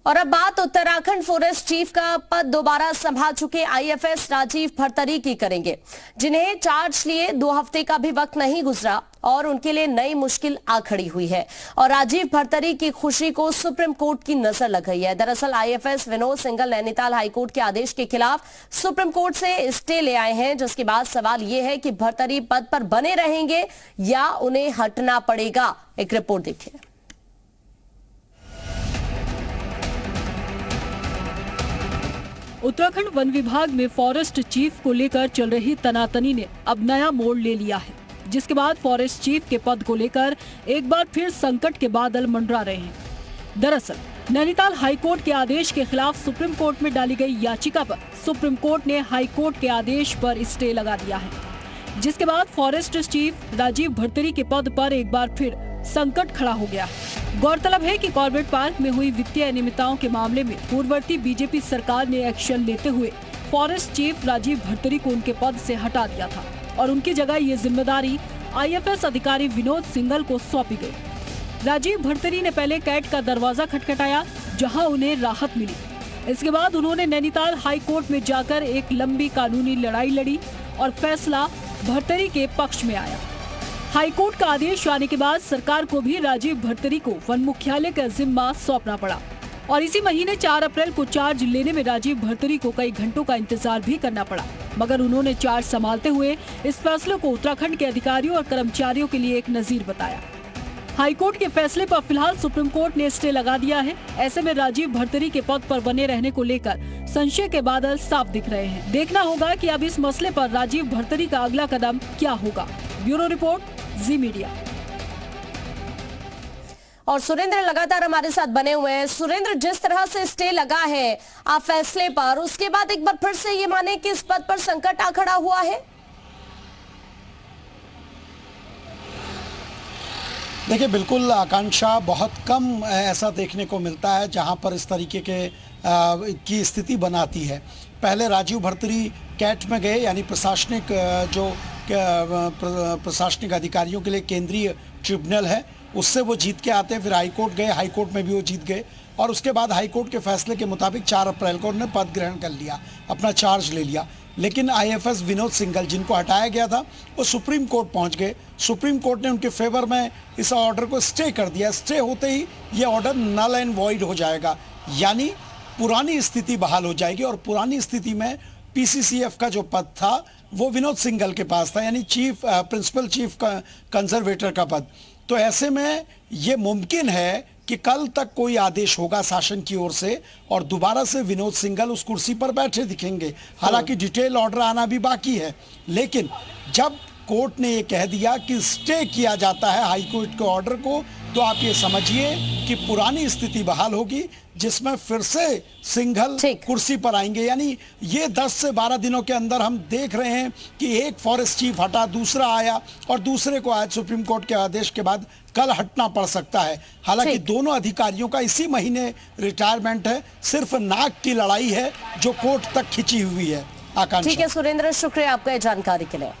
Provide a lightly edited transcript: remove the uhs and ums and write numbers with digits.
और अब बात उत्तराखंड फॉरेस्ट चीफ का पद दोबारा संभाल चुके आईएफएस राजीव भरतरी की करेंगे, जिन्हें चार्ज लिए 2 हफ्ते का भी वक्त नहीं गुजरा और उनके लिए नई मुश्किल आ खड़ी हुई है। और राजीव भरतरी की खुशी को सुप्रीम कोर्ट की नजर लग गई है। दरअसल आईएफएस विनोद सिंघल नैनीताल हाईकोर्ट के आदेश के खिलाफ सुप्रीम कोर्ट से स्टे ले आए हैं, जिसके बाद सवाल यह है कि भरतरी पद पर बने रहेंगे या उन्हें हटना पड़ेगा। एक रिपोर्ट देखिए। उत्तराखंड वन विभाग में फॉरेस्ट चीफ को लेकर चल रही तनातनी ने अब नया मोड़ ले लिया है, जिसके बाद फॉरेस्ट चीफ के पद को लेकर एक बार फिर संकट के बादल मंडरा रहे हैं। दरअसल नैनीताल हाईकोर्ट के आदेश के खिलाफ सुप्रीम कोर्ट में डाली गई याचिका पर सुप्रीम कोर्ट ने हाईकोर्ट के आदेश पर स्टे लगा दिया है, जिसके बाद फॉरेस्ट चीफ राजीव भरतरी के पद पर एक बार फिर संकट खड़ा हो गया। गौरतलब है कि कॉर्बेट पार्क में हुई वित्तीय अनियमितताओं के मामले में पूर्ववर्ती बीजेपी सरकार ने एक्शन लेते हुए फॉरेस्ट चीफ राजीव भरतरी को उनके पद से हटा दिया था और उनकी जगह ये जिम्मेदारी आईएफएस अधिकारी विनोद सिंघल को सौंपी गई। राजीव भरतरी ने पहले कैट का दरवाजा खटखटाया, जहां उन्हें राहत मिली। इसके बाद उन्होंने नैनीताल हाई कोर्ट में जाकर एक लंबी कानूनी लड़ाई लड़ी और फैसला भरतरी के पक्ष में आया। हाईकोर्ट का आदेश आने के बाद सरकार को भी राजीव भरतरी को वन मुख्यालय का जिम्मा सौंपना पड़ा और इसी महीने 4 अप्रैल को चार्ज लेने में राजीव भरतरी को कई घंटों का इंतजार भी करना पड़ा, मगर उन्होंने चार्ज संभालते हुए इस फैसले को उत्तराखंड के अधिकारियों और कर्मचारियों के लिए एक नजीर बताया। हाईकोर्ट के फैसले पर फिलहाल सुप्रीम कोर्ट ने स्टे लगा दिया है। ऐसे में राजीव भरतरी के पद पर बने रहने को लेकर संशय के बादल साफ दिख रहे हैं। देखना होगा कि अब इस मसले पर राजीव भरतरी का अगला कदम क्या होगा। ब्यूरो रिपोर्ट, जी मीडिया। और सुरेंद्र लगातार हमारे साथ बने हुए हैं। सुरेंद्र, जिस तरह से स्टे लगा है आप फैसले पर, उसके बाद एक बार फिर से ये माने कि इस पद पर संकट आ खड़ा हुआ है। देखिए, बिल्कुल आकांक्षा, बहुत कम ऐसा देखने को मिलता है जहां पर इस तरीके के की स्थिति बनाती है। पहले राजीव भरतरी कैट में गए, यानी प्रशासनिक प्रशासनिक अधिकारियों के लिए केंद्रीय ट्रिब्यूनल है, उससे वो जीत के आते हैं। फिर हाईकोर्ट गए, हाईकोर्ट में भी वो जीत गए और उसके बाद हाईकोर्ट के फैसले के मुताबिक 4 अप्रैल को उन्होंने पद ग्रहण कर लिया, अपना चार्ज ले लिया। लेकिन आईएफएस विनोद सिंघल, जिनको हटाया गया था, वो सुप्रीम कोर्ट पहुंच गए। सुप्रीम कोर्ट ने उनके फेवर में इस ऑर्डर को स्टे कर दिया। स्टे होते ही ये ऑर्डर नल एंड वॉइड हो जाएगा, यानी पुरानी स्थिति बहाल हो जाएगी। और पुरानी स्थिति में पीसीसीएफ का जो पद था वो विनोद सिंघल के पास था, यानी प्रिंसिपल चीफ कंजर्वेटर का पद। तो ऐसे में ये मुमकिन है कि कल तक कोई आदेश होगा शासन की ओर से और दोबारा से विनोद सिंघल उस कुर्सी पर बैठे दिखेंगे। हालांकि डिटेल ऑर्डर आना भी बाकी है, लेकिन जब कोर्ट ने ये कह दिया कि स्टे किया जाता है हाई कोर्ट के ऑर्डर को, तो आप ये समझिए कि पुरानी स्थिति बहाल होगी, जिसमें फिर से सिंघल कुर्सी पर आएंगे। यानी ये 10 से 12 दिनों के अंदर हम देख रहे हैं कि एक फॉरेस्ट चीफ हटा, दूसरा आया और दूसरे को आज सुप्रीम कोर्ट के आदेश के बाद कल हटना पड़ सकता है। हालांकि दोनों अधिकारियों का इसी महीने रिटायरमेंट है, सिर्फ नाक की लड़ाई है जो कोर्ट तक खिंची हुई है। आकांक्षा। ठीक है सुरेंद्र, शुक्रिया आपका जानकारी के लिए।